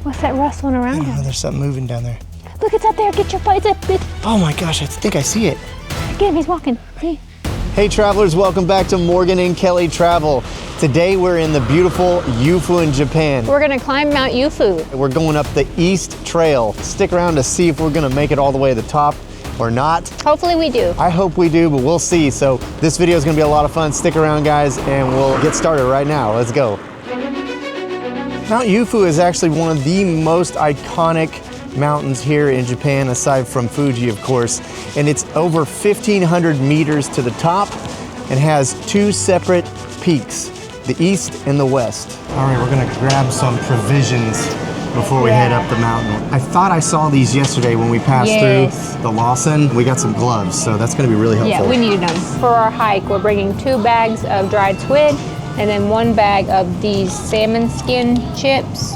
What's that rustling around? Oh, there's something moving down there. Look, it's up there. Get your phone. Oh my gosh, I think I see it. Get him, he's walking. See? Hey travelers, welcome back to Morgan and Kelly Travel. Today we're in the beautiful Yufuin, Japan. We're gonna climb Mount Yufu. We're going up the East Trail. Stick around to see if we're gonna make it all the way to the top or not. Hopefully we do. I hope we do, but we'll see. So this video is gonna be a lot of fun. Stick around guys and we'll get started right now. Let's go. Mount Yufu is actually one of the most iconic mountains here in Japan, aside from Fuji, of course. And it's over 1,500 meters to the top and has two separate peaks, the east and the west. All right, we're gonna grab some provisions before we head up the mountain. I thought I saw these yesterday when we passed through the Lawson. We got some gloves, so that's gonna be really helpful. Yeah, we needed them. For our hike, we're bringing 2 bags of dried squid and then 1 bag of these salmon skin chips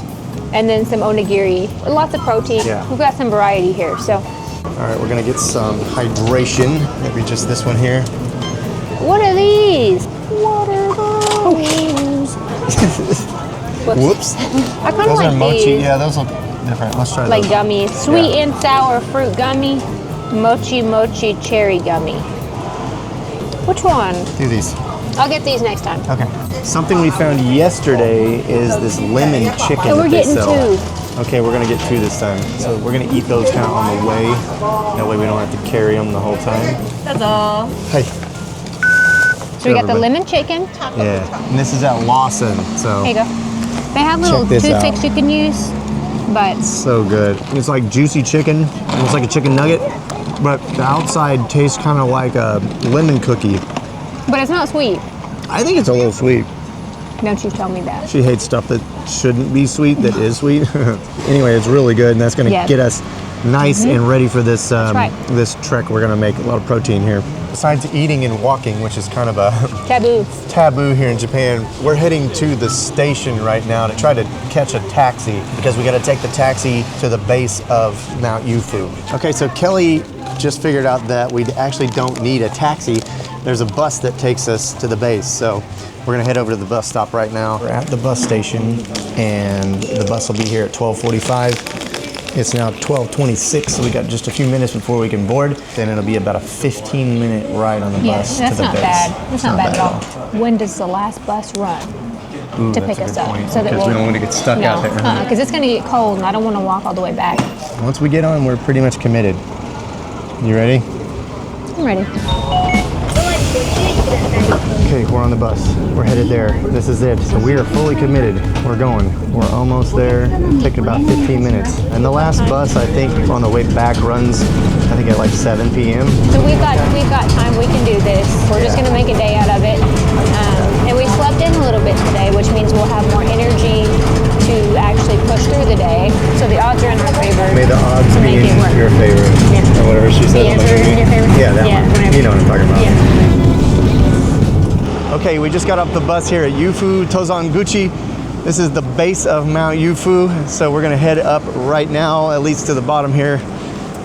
and then some onigiri. Lots of protein. Yeah. We've got some variety here, so. All right, we're gonna get some hydration. Maybe just this one here. What are these? What are those? Whoops. I kind of Those like are mochi. these. Yeah, those look different. Let's try Like those. gummies. Sweet and sour fruit gummy. Mochi cherry gummy. Which one? Do these. I'll get these next time. Okay. Something we found yesterday is this lemon chicken. Oh, we're that they getting sell. 2. Okay, we're gonna get 2 this time. So we're gonna eat those kind of on the way. That way we don't have to carry them the whole time. That's all. Hey. So we got the lemon chicken. Yeah, and this is at Lawson, so. Here you go. They have little Check this toothpicks out. you can use, but So good. It's like juicy chicken. It looks like a chicken nugget, but the outside tastes kind of like a lemon cookie. it's not sweet. I think it's a little sweet. Don't you tell me that. She hates stuff that shouldn't be sweet, that is sweet. Anyway, it's really good, and that's gonna get us nice and ready for this this trek we're gonna make. A lot of protein here. Besides eating and walking, which is kind of a taboo here in Japan, we're heading to the station right now to try to catch a taxi because we gotta take the taxi to the base of Mount Yufu. Okay, so Kelly just figured out that we actually don't need a taxi. There's a bus that takes us to the base, so we're gonna head over to the bus stop right now. We're at the bus station, and the bus will be here at 12:45. It's now 12:26, so we got just a few minutes before we can board. Then it'll be about a 15-minute ride on the bus to the base. That's not bad. That's not bad at all. When does the last bus run to pick us up? So that because we don't want to get stuck out there. Because it's gonna get cold, and I don't want to walk all the way back. Once we get on, we're pretty much committed. You ready? I'm ready. Okay, we're on the bus. We're headed there. This is it. So we are fully committed. We're going. We're almost there. It'll take about 15 minutes. And the last bus, I think, on the way back runs, I think at like 7 p.m. So we've got time. We can do this. We're just gonna make a day out of it. And we slept in a little bit today, which means we'll have more energy to actually push through the day. So the odds are in our favor. May the odds to be make it in work. your favor. Yeah. Or whatever she said. The answer in your favor? Yeah, that one. whatever. You know what I'm talking about. Yeah. Okay, we just got off the bus here at Yufu Tozanguchi. This is the base of Mount Yufu, so we're gonna head up right now, at least to the bottom here,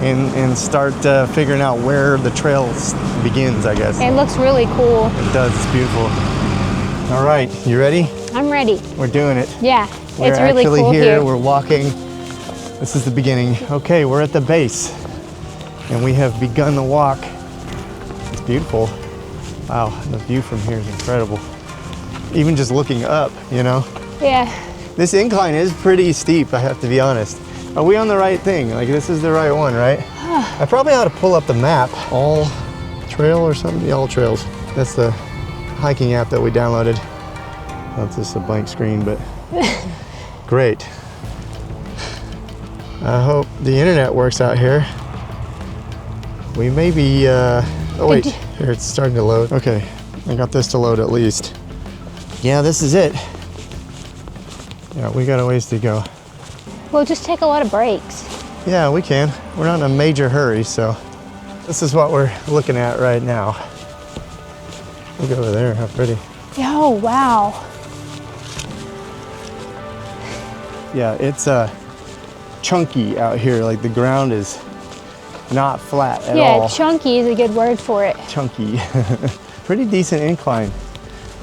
and start figuring out where the trail begins, I guess. It looks really cool. It does, it's beautiful. All right, you ready? I'm ready. We're doing it. Yeah, We're it's really actually cool here, we're walking. This is the beginning. Okay, we're at the base, and we have begun the walk. It's beautiful. Wow, the view from here is incredible. Even just looking up, you know? Yeah. This incline is pretty steep, I have to be honest. Are we on the right thing? Like, this is the right one, right? I probably ought to pull up the map. All Trail or something? Yeah, All Trails. That's the hiking app that we downloaded. Well, it's just a blank screen, but great. I hope the internet works out here. We may be, oh wait, here it's starting to load. Okay, I got this to load at least. Yeah, this is it. Yeah, we got a ways to go. We'll just take a lot of breaks. Yeah, we can. We're not in a major hurry, so this is what we're looking at right now. Look over there, how pretty. Oh, wow. Yeah, it's chunky out here. Like the ground is not flat at all. Yeah, chunky is a good word for it. Chunky. Pretty decent incline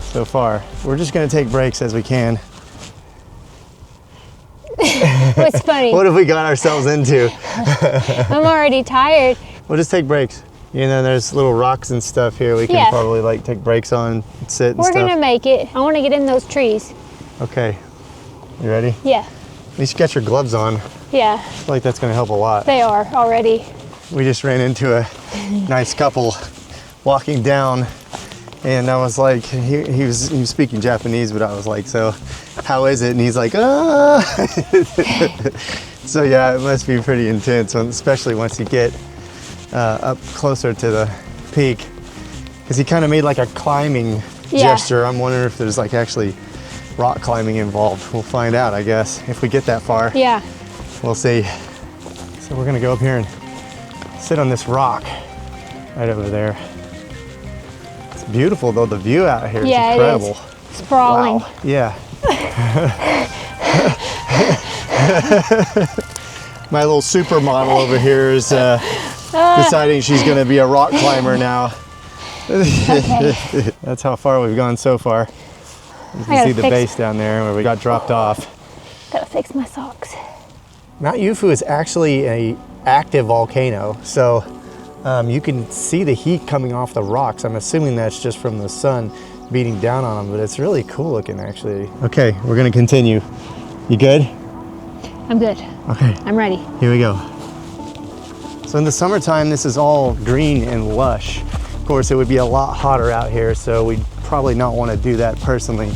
so far. We're just gonna take breaks as we can. What's funny? What have we got ourselves into? I'm already tired. We'll just take breaks. You know, there's little rocks and stuff here. We can probably like take breaks on, sit and We're stuff. gonna make it. I want to get in those trees. Okay. You ready? Yeah. At least you got your gloves on. Yeah. I feel like that's gonna help a lot. They are already. We just ran into a nice couple walking down, and I was like, he was speaking Japanese, but I was like, so how is it? And he's like, ah. So yeah, it must be pretty intense, especially once you get up closer to the peak, because he kind of made like a climbing gesture. I'm wondering if there's like actually rock climbing involved. We'll find out, I guess, if we get that far. Yeah. We'll see. So we're gonna go up here and sit on this rock right over there. It's beautiful though, the view out here is incredible. It is. Sprawling. Wow. Yeah. My little supermodel over here is deciding she's gonna be a rock climber now. Okay. That's how far we've gone so far. You can see the base down there where we got dropped off. Gotta fix my socks. Mount Yufu is actually an active volcano, so you can see the heat coming off the rocks. I'm assuming that's just from the sun beating down on them, but it's really cool looking actually. Okay, we're gonna continue. You good? I'm good. Okay. I'm ready. Here we go. So in the summertime, this is all green and lush. Of course, it would be a lot hotter out here, so we'd probably not want to do that personally.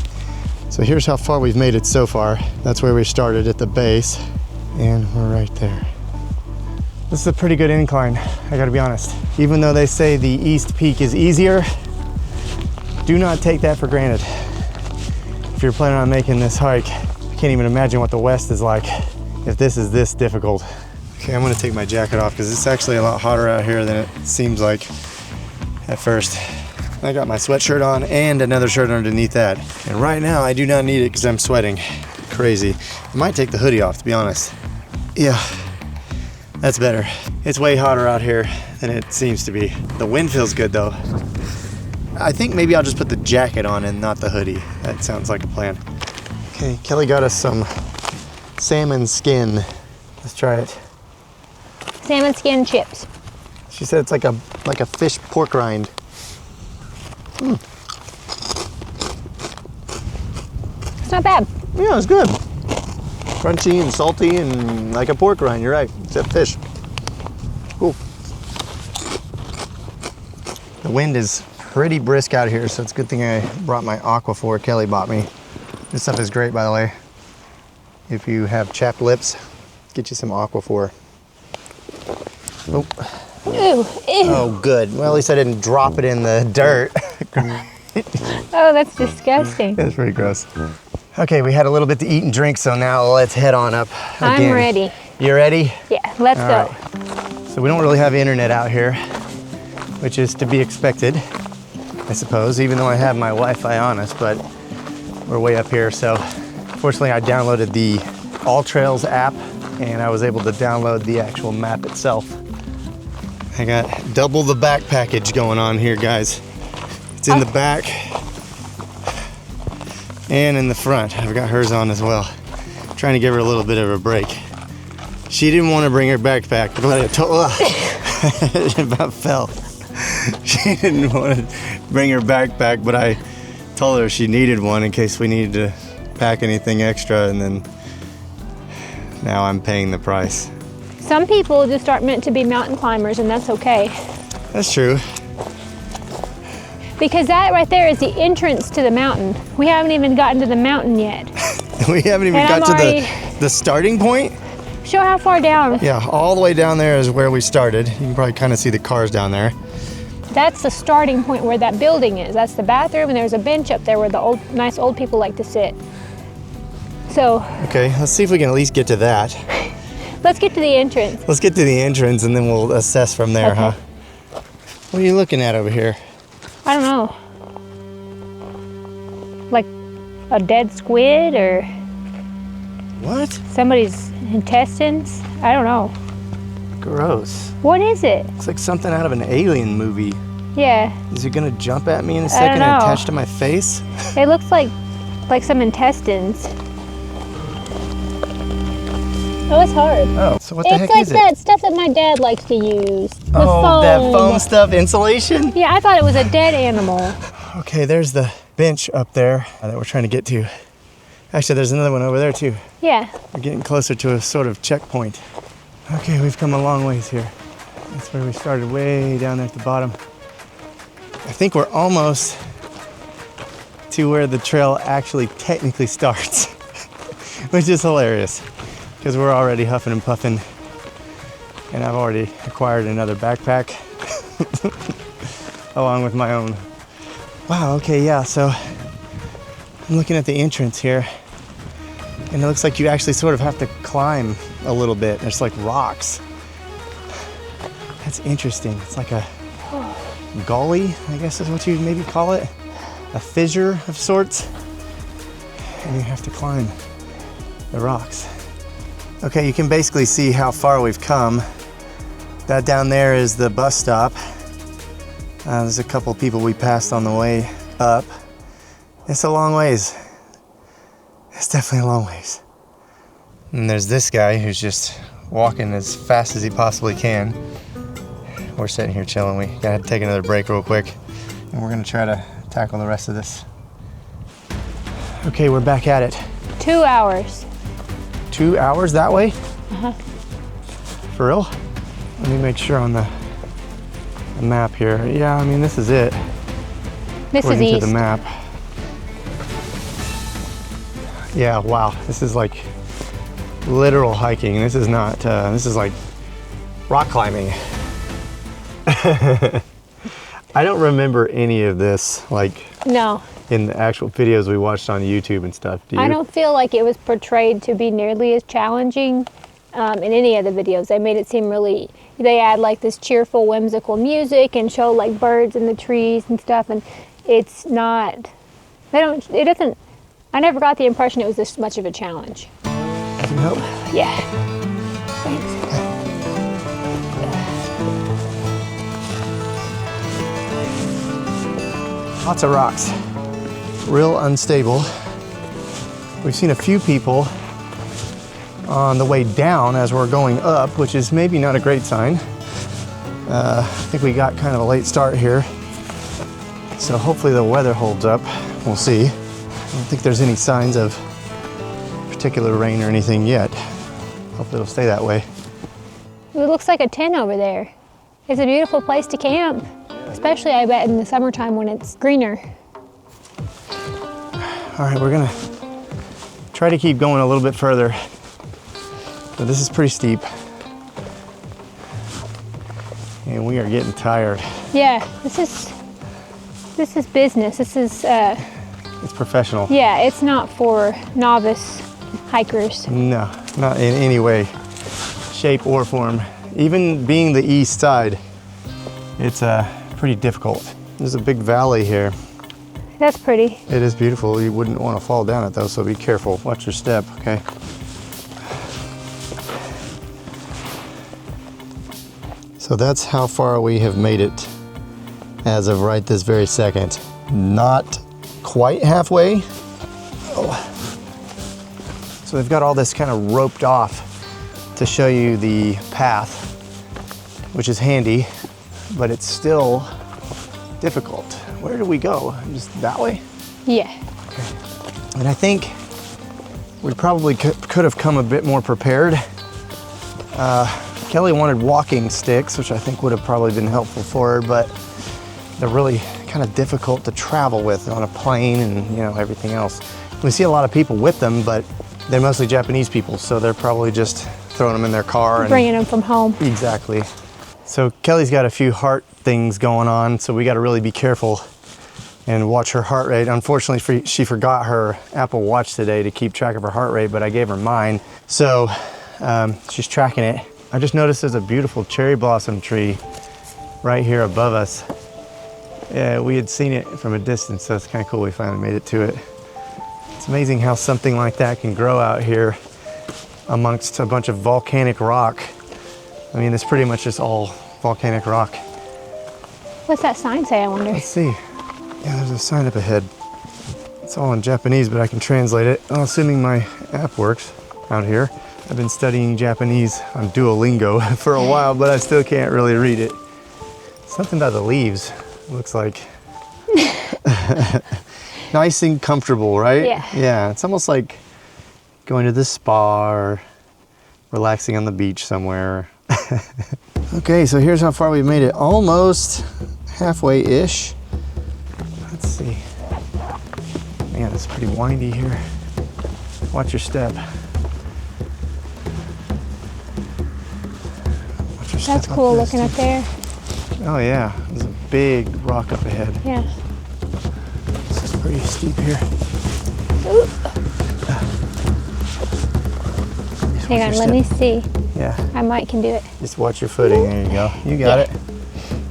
So here's how far we've made it so far. That's where we started at the base, and we're right there. This is a pretty good incline, I gotta be honest. Even though they say the east peak is easier, do not take that for granted. If you're planning on making this hike, I can't even imagine what the west is like if this is this difficult. Okay, I'm gonna take my jacket off because it's actually a lot hotter out here than it seems like at first. I got my sweatshirt on and another shirt underneath that. And right now I do not need it because I'm sweating crazy. I might take the hoodie off, to be honest. Yeah, that's better. It's way hotter out here than it seems to be. The wind feels good though. I think maybe I'll just put the jacket on and not the hoodie. That sounds like a plan. Okay, Kelly got us some salmon skin. Let's try it. Salmon skin chips. She said it's like a fish pork rind. It's not bad. Yeah, it's good. Crunchy and salty and like a pork rind, you're right, except fish. Cool. The wind is pretty brisk out here, so it's a good thing I brought my Aquaphor Kelly bought me. This stuff is great, by the way. If you have chapped lips, get you some Aquaphor. Oh. Ew, ew. Oh, good. Well, at least I didn't drop it in the dirt. Oh, that's disgusting. That's pretty gross. Okay, we had a little bit to eat and drink, so now let's head on up again. I'm ready. You ready? Yeah, let's All go. right. So we don't really have internet out here, which is to be expected, I suppose, even though I have my Wi-Fi on us, but we're way up here. So fortunately, I downloaded the All Trails app, and I was able to download the actual map itself. I got double the back package going on here, guys. It's in the back and in the front. I've got hers on as well. I'm trying to give her a little bit of a break. She didn't want to bring her backpack, but I told her, it about fell. She didn't want to bring her backpack, but I told her she needed one in case we needed to pack anything extra, and then now I'm paying the price. Some people just aren't meant to be mountain climbers, and that's okay. That's true. Because that right there is the entrance to the mountain. We haven't even gotten to the mountain yet. We haven't even got to the starting point? Show how far down. Yeah, all the way down there is where we started. You can probably kind of see the cars down there. That's the starting point where that building is. That's the bathroom, and there's a bench up there where the nice old people like to sit. So. Okay, let's see if we can at least get to that. Let's get to the entrance. Let's get to the entrance and then we'll assess from there, huh? What are you looking at over here? I don't know. Like a dead squid or what? Somebody's intestines? I don't know. Gross. What is it? It's like something out of an alien movie. Yeah. Is it gonna jump at me in a second and attach to my face? It looks like some intestines. Oh, it's hard. Oh, so what the heck It's is like it? that stuff that my dad likes to use. The Oh, that foam. foam stuff, insulation? Yeah, I thought it was a dead animal. Okay, there's the bench up there that we're trying to get to. Actually, there's another one over there too. Yeah. We're getting closer to a sort of checkpoint. Okay, we've come a long ways here. That's where we started, way down there at the bottom. I think we're almost to where the trail actually technically starts, which is hilarious because we're already huffing and puffing, and I've already acquired another backpack along with my own. Wow, okay, yeah, so I'm looking at the entrance here, and it looks like you actually sort of have to climb a little bit. There's like rocks. That's interesting. It's like a gully, I guess is what you maybe call it. A fissure of sorts. And you have to climb the rocks. Okay, you can basically see how far we've come. That down there is the bus stop. There's a couple people we passed on the way up. It's a long ways. It's definitely a long ways. And there's this guy who's just walking as fast as he possibly can. We're sitting here chilling. We gotta take another break real quick, and we're gonna try to tackle the rest of this. Okay, we're back at it. 2 hours. 2 hours that way? Uh-huh. For real? Let me make sure on the map here. Yeah, I mean, this is it. This is According east. to the map. Yeah, wow. This is like literal hiking. This is not, this is like rock climbing. I don't remember any of this, like, No. in the actual videos we watched on YouTube and stuff. Do you? I don't feel like it was portrayed to be nearly as challenging in any of the videos. They made it seem really, they add like this cheerful, whimsical music and show like birds in the trees and stuff, and it's not, it doesn't, I never got the impression it was this much of a challenge. Some help? Yeah. Thanks. Lots of rocks. Real unstable. We've seen a few people on the way down as we're going up, which is maybe not a great sign. I think we got kind of a late start here. So hopefully the weather holds up. We'll see. I don't think there's any signs of particular rain or anything yet. Hopefully it'll stay that way. It looks like a tent over there. It's a beautiful place to camp, especially I bet in the summertime when it's greener. All right, we're gonna try to keep going a little bit further, but this is pretty steep. And we are getting tired. Yeah, this is business. This is, It's professional. yeah, it's not for novice hikers. No, not in any way, shape or form. Even being the east side, it's pretty difficult. There's a big valley here. That's pretty. It is beautiful. You wouldn't want to fall down it though, so be careful. Watch your step, okay? So that's how far we have made it as of right this very second. Not quite halfway. Oh. So they've got all this kind of roped off to show you the path, which is handy, but it's still difficult. Where do we go? Just that way? Yeah. Okay. And I think we probably could have come a bit more prepared. Kelly wanted walking sticks, which I think would have probably been helpful for her, but they're really kind of difficult to travel with on a plane and, you know, everything else. We see a lot of people with them, but they're mostly Japanese people, so they're probably just throwing them in their car. And Bringing them from home. Exactly. So Kelly's got a few heart things going on, so we got to really be careful and watch her heart rate. Unfortunately, she forgot her Apple Watch today to keep track of her heart rate, but I gave her mine. So she's tracking it. I just noticed there's a beautiful cherry blossom tree right here above us. Yeah, we had seen it from a distance, so it's kind of cool we finally made it to it. It's amazing how something like that can grow out here amongst a bunch of volcanic rock. I mean, it's pretty much just all volcanic rock. What's that sign say, I wonder? Let's see. Yeah, there's a sign up ahead. It's all in Japanese, but I can translate it. Well, assuming my app works out here. I've been studying Japanese on Duolingo for a while, but I still can't really read it. Something about the leaves, it looks like. Nice and comfortable, right? Yeah. Yeah, it's almost like going to the spa or relaxing on the beach somewhere. Okay, so here's how far we've made it. Almost halfway-ish. Let's see. Man, it's pretty windy here. Watch your step. Watch your step. That's cool looking up there. Oh yeah, there's a big rock up ahead. Yeah. This is pretty steep here. Ooh. Hang on, let me see. Yeah. I might can do it. Just watch your footing. There you go. You got it.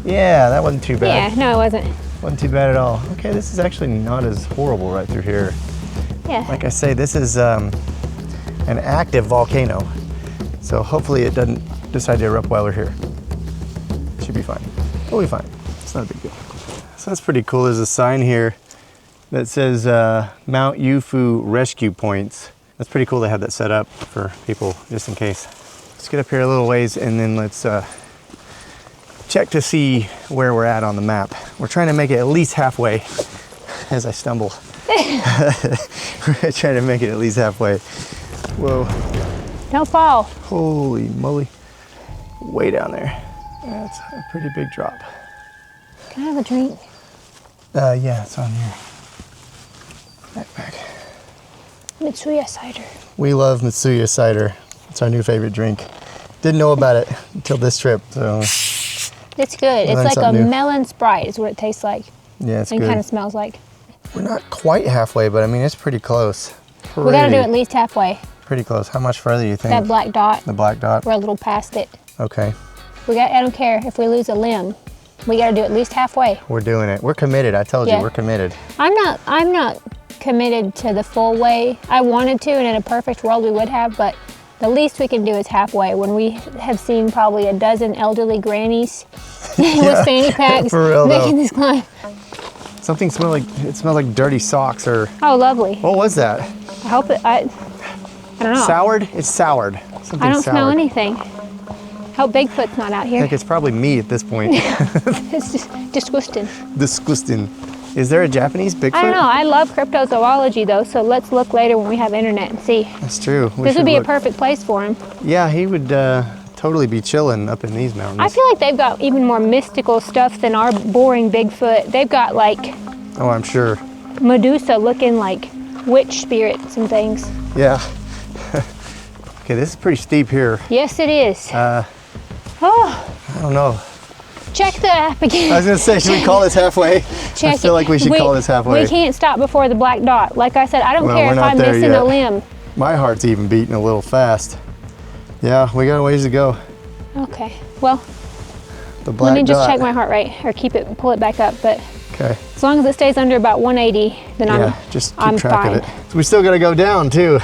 Yeah, that wasn't too bad. Yeah, no, it wasn't. Wasn't too bad at all. Okay, this is actually not as horrible right through here. Yeah. Like I say, this is an active volcano. So hopefully it doesn't decide to erupt while we're here. Should be fine. We'll be fine. It's not a big deal. So that's pretty cool. There's a sign here that says Mount Yufu Rescue Points. That's pretty cool to have that set up for people just in case. Let's get up here a little ways and then let's check to see where we're at on the map. We're trying to make it at least halfway as I stumble. We're trying to make it at least halfway. Whoa. Don't fall. Holy moly. Way down there. That's a pretty big drop. Can I have a drink? Yeah, it's on your backpack. Mitsuya cider. We love Mitsuya cider. It's our new favorite drink. Didn't know about it until this trip, so. It's good. It's like a melon Sprite is what it tastes like. Yeah, it's and good. kind of smells like. We're not quite halfway, but I mean, it's pretty close. We gotta do at least halfway. Pretty close. How much further do you think? That black dot. The black dot? We're a little past it. Okay. I don't care if we lose a limb. We gotta do at least halfway. We're doing it. We're committed. I told you, we're committed. I'm not committed to the full way. I wanted to, and in a perfect world we would have, but the least we can do is halfway. When we have seen probably a dozen elderly grannies with fanny packs for real, making this climb. Something smelled like dirty socks or. Oh, lovely. What was that? I hope I don't know. Soured? It's soured. Something I don't soured. smell anything. Hope Bigfoot's not out I here. think it's probably me at this point. It's just disgusting. Disgusting. Is there a Japanese Bigfoot? I don't know. I love cryptozoology though, so let's look later when we have internet and see. That's true. This would be a perfect place for him. Yeah, he would totally be chilling up in these mountains. I feel like they've got even more mystical stuff than our boring Bigfoot. They've got like Oh, I'm sure. Medusa looking like witch spirits and things. Yeah. Okay, this is pretty steep here. Yes, it is. I don't know. Check the app again. I was gonna say, should we call this halfway? Check I feel like we should call this halfway. We can't stop before the black dot. Like I said, I don't care if I'm missing a limb. My heart's even beating a little fast. Yeah, we got a ways to go. Okay, well, The black let me just dot. check my heart rate or pull it back up. But okay. as long as it stays under about 180, then just keep I'm track fine. of it. So we still gotta go down too.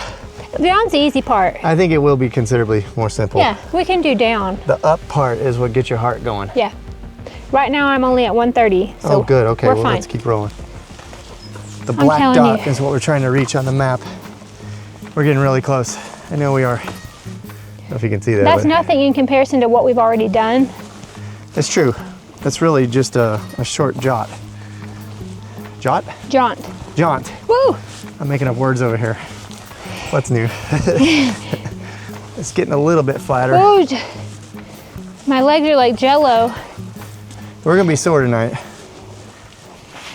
Down's the easy part. I think it will be considerably more simple. Yeah, we can do down. The up part is what gets your heart going. Yeah. Right now I'm only at 130. So oh, good. Okay, we're well, fine. let's keep rolling. The black dot is what we're trying to reach on the map. We're getting really close. I know we are. I don't know if you can see that. That's nothing in comparison to what we've already done. That's true. That's really just a short jaunt. Jaunt? Jaunt. Jaunt. Woo! I'm making up words over here. What's new? It's getting a little bit flatter. Ooh, my legs are like jello. We're gonna be sore tonight.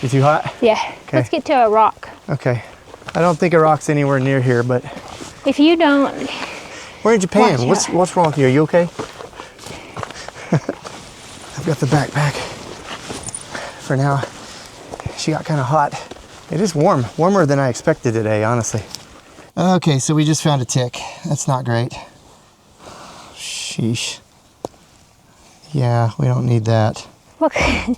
You too hot? Yeah. Okay. Let's get to a rock. Okay. I don't think a rock's anywhere near here, but if you don't. we're in Japan. Watch What's wrong with you? Are you okay? I've got the backpack for now. She got kind of hot. It is warm, warmer than I expected today, honestly. Okay, so we just found a tick. That's not great. Sheesh. Yeah, we don't need that.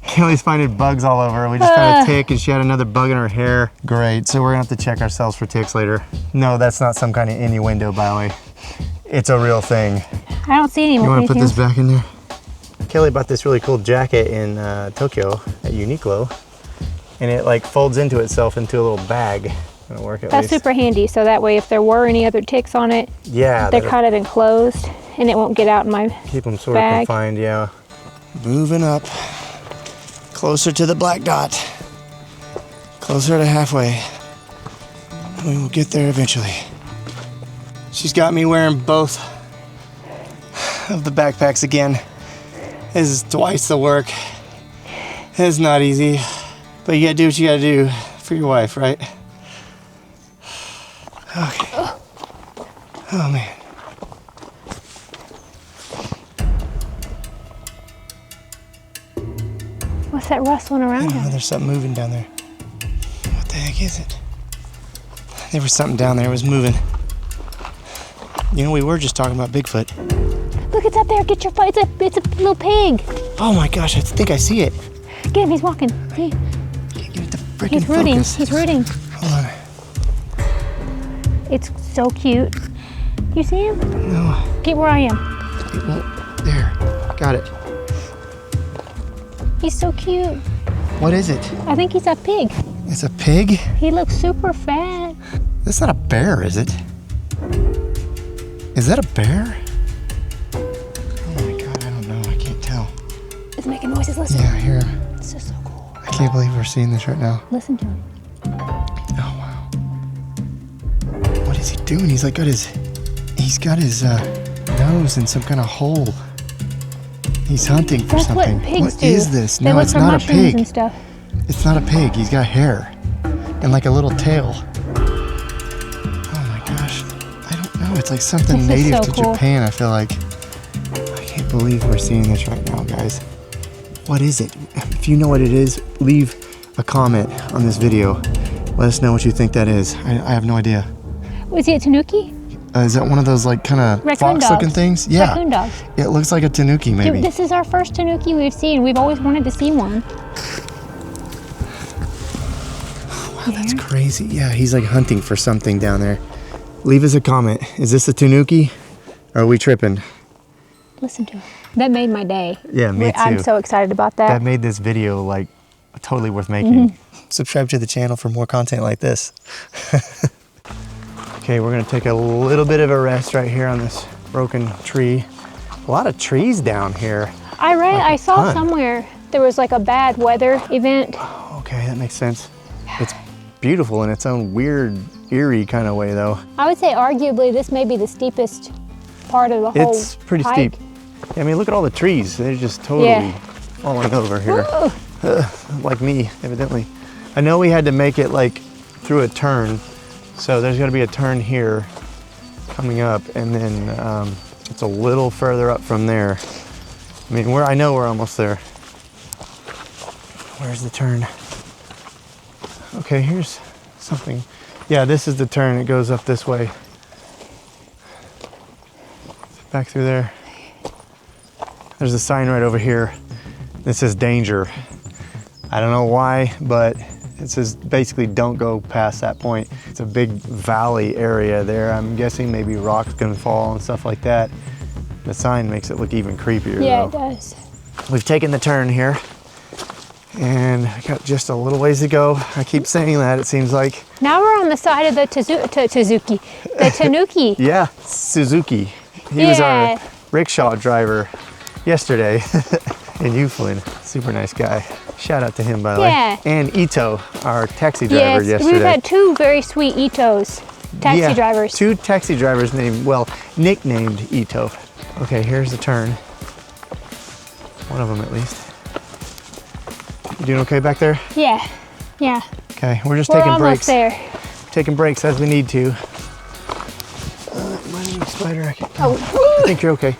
Kelly's finding bugs all over. We just found a tick and she had another bug in her hair. Great, so we're gonna have to check ourselves for ticks later. No, that's not some kind of innuendo, by the way. It's a real thing. I don't see any more. You wanna put this back in there? Kelly bought this really cool jacket in Tokyo at Uniqlo. And it like folds into itself into a little bag. It'll work at least. That's super handy, so that way if there were any other ticks on it, Yeah. They're kind of enclosed, and it won't get out in my keep them sort bag. of confined, yeah. Moving up, closer to the black dot, closer to halfway. We will get there eventually. She's got me wearing both of the backpacks again. This is twice the work. It's not easy, but you gotta do what you gotta do for your wife, right? Okay. Oh man. What's that rustling around? Oh, there's something moving down there. What the heck is it? There was something down there. It was moving. You know, we were just talking about Bigfoot. Look, it's up there. Get your foot. It's a little pig. Oh my gosh, I think I see it. Get him. He's walking. See? Can't get it to freaking He's rooting. focus. He's rooting. Hold on. It's so cute. You see him? No. Get where I am. It won't. There. Got it. He's so cute. What is it? I think he's a pig. It's a pig? He looks super fat. That's not a bear, is it? Is that a bear? Oh my god, I don't know. I can't tell. It's making noises. Listen. Yeah, I hear him. This is so cool. I can't believe we're seeing this right now. Listen to him. Oh wow. What is he doing? He's got his nose in some kind of hole. He's hunting for That's something. what pigs do. What is this? They No, look it's for not a mushrooms pig. and stuff. It's not a pig. He's got hair and like a little tail. Oh my gosh. I don't know. It's like something This is native so to cool. Japan, I feel like. I can't believe we're seeing this right now, guys. What is it? If you know what it is, leave a comment on this video. Let us know what you think that is. I have no idea. Was he a tanuki? Is that one of those like kind of Raccoon fox-looking dogs. things? Yeah. Raccoon dogs. Yeah, it looks like a tanuki, maybe. Dude, this is our first tanuki we've seen. We've always wanted to see one. Wow, that's crazy. Yeah, he's like hunting for something down there. Leave us a comment. Is this a tanuki? Or are we tripping? Listen to him. That made my day. Yeah, me too. I'm so excited about that. That made this video like totally worth making. Subscribe to the channel for more content like this. Okay, we're gonna take a little bit of a rest right here on this broken tree. A lot of trees down here. I saw ton. somewhere there was like a bad weather event. Okay, that makes sense. It's beautiful in its own weird, eerie kind of way though. I would say arguably this may be the steepest part of the whole It's pretty hike. steep. I mean, look at all the trees. They're just totally falling over here. Like me, evidently. I know we had to make it like through a turn. So there's gonna be a turn here coming up, and then it's a little further up from there. I mean, I know we're almost there. Where's the turn? Okay, here's something. Yeah, this is the turn. It goes up this way. Back through there. There's a sign right over here that says danger. I don't know why, but it says basically don't go past that point. It's a big valley area there. I'm guessing maybe rocks can fall and stuff like that. The sign makes it look even creepier Yeah, though. it does. We've taken the turn here and I got just a little ways to go. I keep saying that, it seems like. Now we're on the side of the the tanuki. Yeah, Suzuki. He was our rickshaw driver yesterday in Yufuin. Super nice guy. Shout out to him, by the way. And Ito, our taxi driver yesterday. We've had two very sweet Itos, taxi drivers. Two taxi drivers nicknamed Ito. Okay, here's the turn. One of them at least. You doing okay back there? Yeah. Okay, we're just We're taking almost breaks. there. Taking breaks as we need to. My name is Spider. I think you're okay.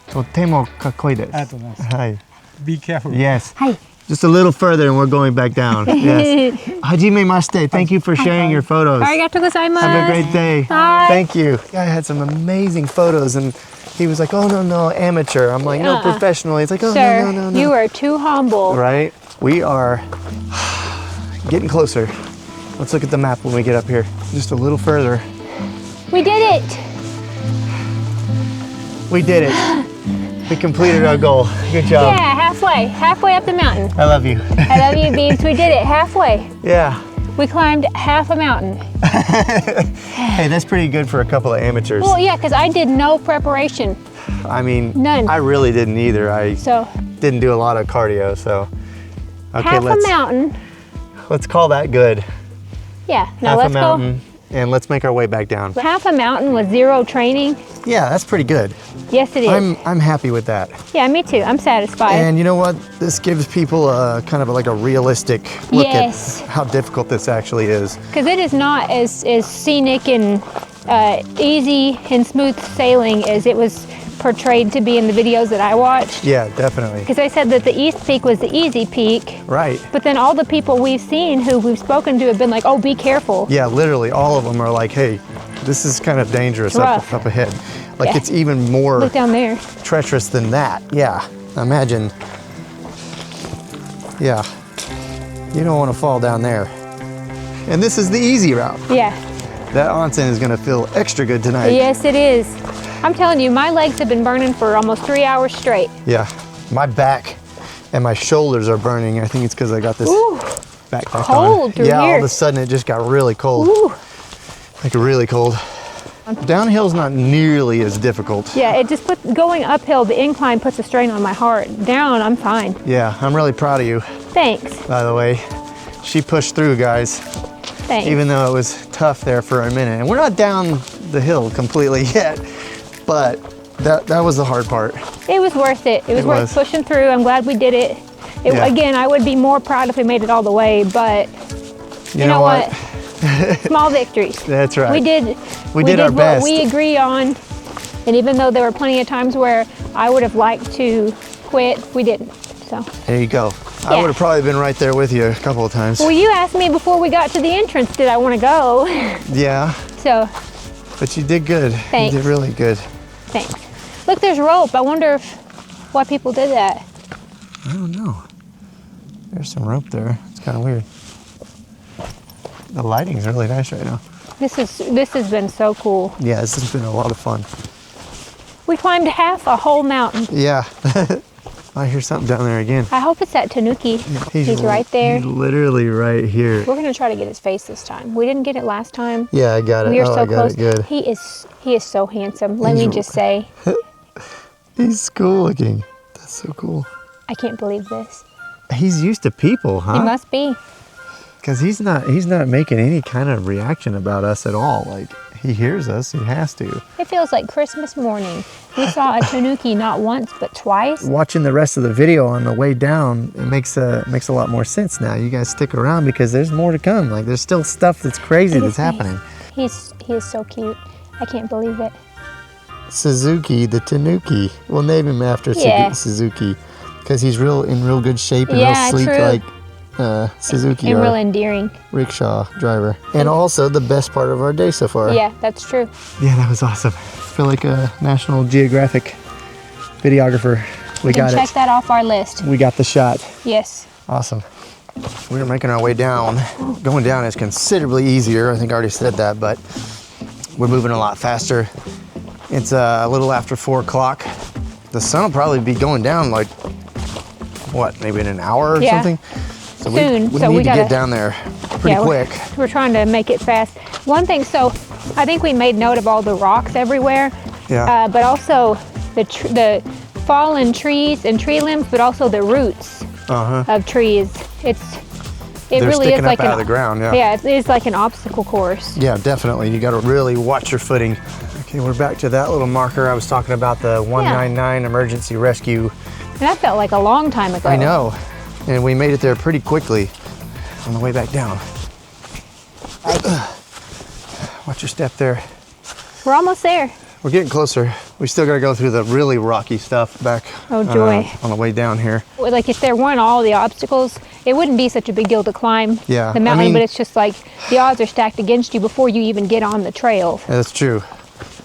とてもかっこいいです。はい。Be careful. Yes. Hi. Just a little further and we're going back down. Yes. Hajimemashite. Thank you for sharing your photos. Arigatou gozaimasu. Have a great day. Bye. Thank you. I had some amazing photos and he was like, oh, no, amateur. I'm like, no, professional. He's like, oh, Sir, no. you are too humble. Right? We are getting closer. Let's look at the map when we get up here. Just a little further. We did it. We did it. We completed our goal. Good job. Yeah, halfway up the mountain. I love you. I love you, Beebs. We did it halfway. Yeah. We climbed half a mountain. Hey, that's pretty good for a couple of amateurs. Well, yeah, because I did no preparation. I mean, none. I really didn't either. I so didn't do a lot of cardio, so. Okay, half a mountain. Let's call that good. Yeah, now half let's a mountain, and let's make our way back down. Half a mountain with 0 training. Yeah, that's pretty good. Yes, it is. I'm happy with that. Yeah, me too. I'm satisfied. And you know what? This gives people a kind of like a realistic look at how difficult this actually is. Because it is not as scenic and easy and smooth sailing as it was portrayed to be in the videos that I watched. Yeah, definitely. Because they said that the East Peak was the easy peak. Right. But then all the people we've seen who we've spoken to have been like, oh, be careful. Yeah, literally all of them are like, hey, this is kind of dangerous up ahead. Like it's even more look down there. Treacherous than that. Yeah, imagine. Yeah, you don't want to fall down there. And this is the easy route. Yeah. That onsen is gonna feel extra good tonight. Yes, it is. I'm telling you, my legs have been burning for almost 3 hours straight. Yeah, my back and my shoulders are burning. I think it's because I got this backpack cold on. Yeah, here. all of a sudden it just got really cold. Ooh. Like really cold. Downhill's not nearly as difficult. Yeah, it just going uphill, the incline puts a strain on my heart. Down, I'm fine. Yeah, I'm really proud of you. Thanks. By the way, she pushed through, guys. Thanks. Even though it was tough there for a minute. And we're not down the hill completely yet, but that was the hard part. It was worth it. It was worth pushing through. I'm glad we did it. Again, I would be more proud if we made it all the way, but you know what? Small victories. That's right. We did our best. What we agree on, and even though there were plenty of times where I would have liked to quit, we didn't. So there you go. I would have probably been right there with you a couple of times. Well, you asked me before we got to the entrance, did I want to go? Yeah. So. But you did good. Thanks. You did really good. Thanks. Look, there's rope. I wonder why people did that. I don't know. There's some rope there. It's kind of weird. The lighting's really nice right now. This has been so cool. Yeah, this has been a lot of fun. We climbed half a whole mountain. Yeah. I hear something down there again. I hope it's that Tanuki. Yeah, he's right there. He's literally right here. We're gonna try to get his face this time. We didn't get it last time. Yeah, I got it. We are so close. It good. He is so handsome. Let me just say. He's cool looking. That's so cool. I can't believe this. He's used to people, huh? He must be. Because he's not making any kind of reaction about us at all. Like, he hears us, he has to. It feels like Christmas morning. We saw a Tanuki not once, but twice. Watching the rest of the video on the way down, it makes a lot more sense now. You guys stick around because there's more to come. Like, there's still stuff that's crazy that's happening. He is so cute. I can't believe it. Suzuki, the Tanuki. We'll name him after Suzuki because he's in real good shape and real sleek, like Suzuki. And real endearing. Rickshaw driver. And also the best part of our day so far. Yeah, that's true. Yeah, that was awesome. I feel like a National Geographic videographer. We got it. Check that off our list. We got the shot. Yes. Awesome. We're making our way down. Going down is considerably easier. I think I already said that, but we're moving a lot faster. It's a little after 4 o'clock. The sun will probably be going down like, what, maybe in an hour or something? So soon. We need to get down there pretty quick. We're trying to make it fast. One thing, so I think we made note of all the rocks everywhere. Yeah. But also the fallen trees and tree limbs, but also the roots of trees. They're really is like out of the ground. Yeah. Yeah, it is like an obstacle course. Yeah, definitely. You got to really watch your footing. Okay, we're back to that little marker I was talking about, the 199 emergency rescue. And that felt like a long time ago. I know. And we made it there pretty quickly on the way back down. Watch your step there. We're almost there. We're getting closer. We still got to go through the really rocky stuff back on the way down here. Like if there weren't all the obstacles, it wouldn't be such a big deal to climb the mountain, but it's just like the odds are stacked against you before you even get on the trail. Yeah, that's true.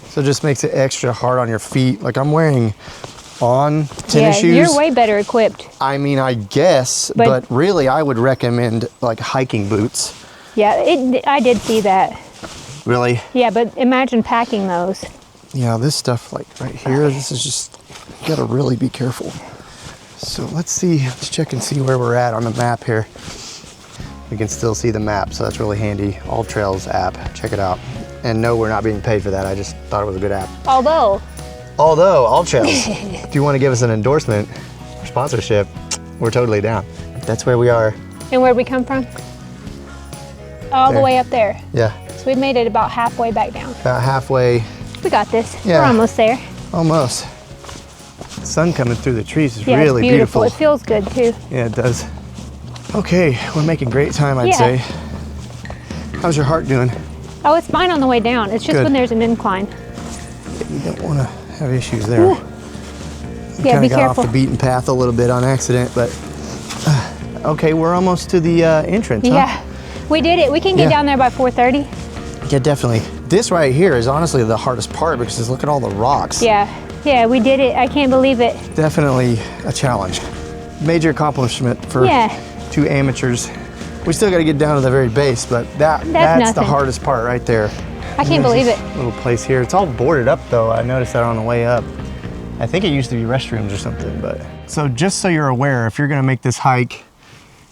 So it just makes it extra hard on your feet. Like I'm wearing on tennis shoes. You're way better equipped. I mean, I guess, but really I would recommend like hiking boots. Yeah, I did see that. Really? Yeah, but imagine packing those. Yeah, this stuff like right here, this is just, you gotta really be careful. So let's check and see where we're at on the map here. you can still see the map, so that's really handy. All Trails app, check it out. And no, we're not being paid for that. I just thought it was a good app. Although All Trails, if you want to give us an endorsement or sponsorship, we're totally down. That's where we are. And where'd we come from? All the way up there. Yeah. So we made it about halfway back down. About halfway. We got this. Yeah. We're almost there. Almost. The sun coming through the trees is Yeah, really it's beautiful. It beautiful. feels good too. Yeah, it does. Okay, we're making great time, I'd Yeah. say. How's your heart doing? Oh, it's fine on the way down. It's just Good. when there's an incline. You don't want to have issues there. Ooh. Yeah, Kind be of got careful. off the beaten path a little bit on accident, but okay, we're almost to the entrance. Huh? Yeah, we did it. We can get Yeah. down there by 4:30. Yeah, definitely. This right here is honestly the hardest part because look at all the rocks. Yeah, we did it. I can't believe it. Definitely a challenge. Major accomplishment for Yeah. 2 amateurs. We still got to get down to the very base, but that's the nothing. hardest part right there. I can't believe it. Little place here. It's all boarded up though. I noticed that on the way up. I think it used to be restrooms or something, but. So just so you're aware, if you're gonna make this hike,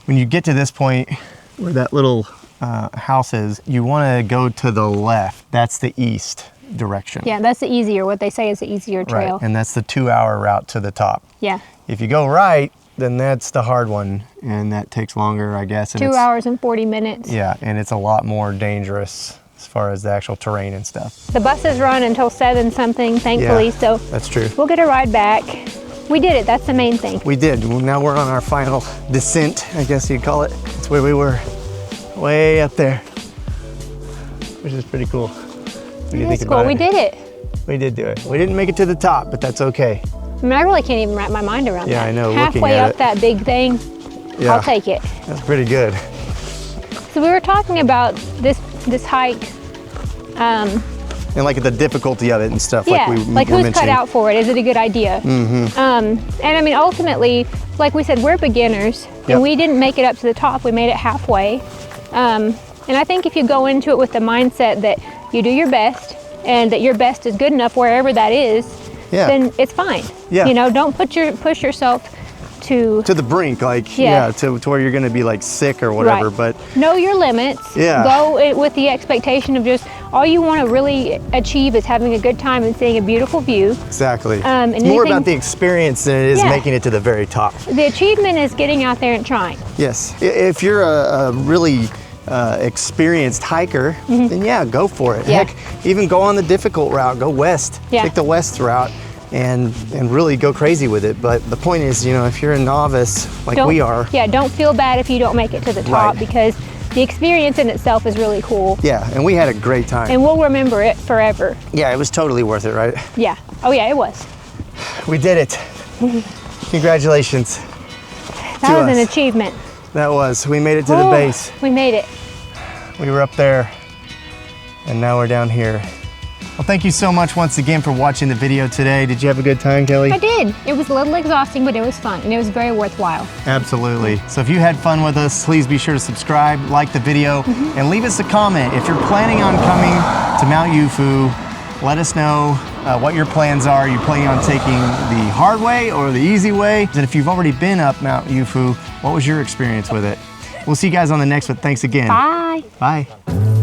when you get to this point where that little house is, you wanna go to the left. That's the east direction. Yeah, that's the easier, what they say is the easier trail. Right, and that's the 2-hour route to the top. Yeah, If you go right, then that's the hard one, and that takes longer, I guess. And 2 it's- hours and 40 minutes. Yeah, and it's a lot more dangerous as far as the actual terrain and stuff. The buses run until 7 something, thankfully, Yeah, so that's true. we'll get a ride back. We did it, that's the main thing. We did. Well, now we're on our final descent, I guess you'd call it. It's where we were, way up there, which is pretty cool. What do you think That's about cool, it? we did it. We did do it. We didn't make it to the top, but that's okay. I mean, I really can't even wrap my mind around Yeah, that. I know, looking Halfway at up it. that big thing, Yeah, I'll take it. that's pretty good. So we were talking about this hike. And like the difficulty of it and stuff, Yeah, like we like were who's mentioning. cut out for it? Is it a good idea? Mm-hmm. And I mean, ultimately, like we said, we're beginners, Yep. and we didn't make it up to the top. We made it halfway. And I think if you go into it with the mindset that you do your best and that your best is good enough wherever that is, Yeah. then it's fine. Yeah. You know, don't push yourself to To the brink, like, Yeah. to where you're gonna be like sick or whatever, right. but Know your limits. Yeah. Go with the expectation of just all you want to really achieve is having a good time and seeing a beautiful view. exactly. and It's more anything- about the experience than it is Yeah. making it to the very top. The achievement is getting out there and trying. Yes, if you're a really experienced hiker, then yeah, go for it. Mm-hmm. Yeah. Heck, even go on the difficult route, go west. Yeah. Take the west route and really go crazy with it. But the point is, you know, if you're a novice like we are, Yeah, don't feel bad if you don't make it to the top Right. because the experience in itself is really cool. yeah, and we had a great time. And we'll remember it forever. Yeah, it was totally worth it, right? Yeah. Oh yeah, it was. We did it. Congratulations. That To was an us. achievement. That was, we made it to the Oh, base. We made it. We were up there and now we're down here. Well, thank you so much once again for watching the video today. Did you have a good time, Kelly? I did. It was a little exhausting, but it was fun and it was very worthwhile. Absolutely. So if you had fun with us, please be sure to subscribe, like the video, and leave us a comment. If you're planning on coming to Mount Yufu, let us know what your plans are. Are you planning on taking the hard way or the easy way? And if you've already been up Mount Yufu, what was your experience with it? We'll see you guys on the next one. Thanks again. Bye. Bye.